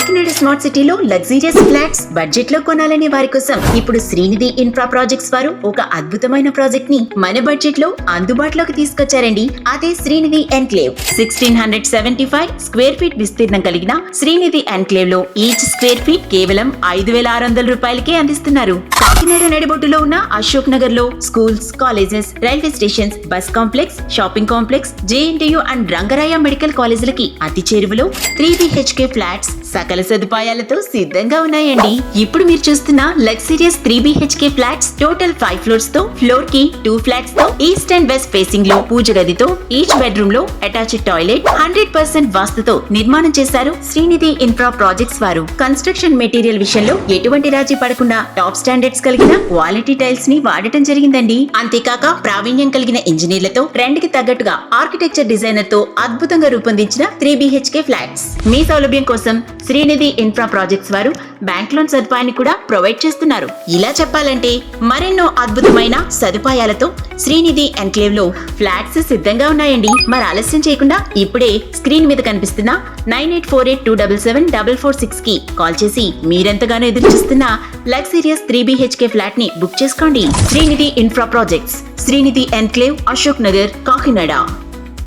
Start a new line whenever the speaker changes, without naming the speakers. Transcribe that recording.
Kakinada smart సిటీలో luxurious flats budget లో కొనాలనే వారి కోసం ఇప్పుడు శ్రీనిధి ఇన్ఫ్రా ప్రాజెక్ట్స్ వారు ఒక అద్భుతమైన ప్రాజెక్ట్ ని మన బడ్జెట్ లో అందుబాటులోకి తీసుకొచ్చారండి. అదే శ్రీనిధి ఎన్క్లేవ్. 1675 స్క్వేర్ ఫీట్ విస్తీర్ణం కలిగిన శ్రీనిధి ఎన్క్లేవ్ లో ఈచ్ స్క్వేర్ ఫీట్ కేవలం 5,600 రూపాయలకే అందిస్తున్నారు. కాకినాడ నడిబొడ్డులో ఉన్న అశోక్ నగర్ లో schools, colleges, railway stations, bus complex, shopping complex, JNTU and Rangaraya medical కాలేజీలకి అతి చేరువలో 3BHK ఫ్లాట్స్ సకల సదుపాయాలతో సిద్ధంగా ఉన్నాయండి. ఇప్పుడు మీరు చూస్తున్న luxurious 3BHK flats total 5 floors తో ఫ్లోర్ కి 2 ఫ్లాట్స్ తో ఈస్ట్ అండ్ వెస్ట్ ఫేసింగ్ లో పూజ గదితో ఈచ్ బెడ్రూమ్ లో అటాచ్డ్ టాయిలెట్ 100% వాస్తుతో నిర్మాణం చేశారు శ్రీనిధి ఇన్ఫ్రా ప్రాజెక్ట్స్ వారు. కన్స్ట్రక్షన్ మెటీరియల్ విషయంలో ఎటువంటి రాజీ పడకుండా టాప్ స్టాండర్డ్స్ కలిగిన క్వాలిటీ టైల్స్ ని వాడటం జరిగిందండి. అంతేకాక ప్రావీణ్యం కలిగిన ఇంజనీర్లతో ట్రెండ్ కి తగ్గట్టుగా ఆర్కిటెక్చర్ డిజైనర్ తో అద్భుతంగా రూపొందించిన 3BHK ఫ్లాట్స్. మీ సౌలభ్యం కోసం శ్రీనిధి ఇన్ఫ్రా ప్రాజెక్ట్స్ వారు బ్యాంక్ లోన్ సదుపాయాన్ని కూడా ప్రొవైడ్ చేస్తున్నారు. ఇలా చెప్పాలంటే మరెన్నో అద్భుతమైన సదుపాయాలతో శ్రీనిధి ఎన్క్లేవ్ లో ఫ్లాట్స్ సిద్ధంగా ఉన్నాయండి. మరి ఆలస్యం చేయకుండా ఇప్పుడే స్క్రీన్ మీద కనిపిస్తున్న 9848277446 కి కాల్ చేసి మీరెంతగానో ఎదురు చూస్తున్న లగ్జరియస్ 3BHK ఫ్లాట్ ని బుక్ చేసుకోండి. Srinidhi infra projects, Srinidhi enclave, Ashok Nagar, Kakinada.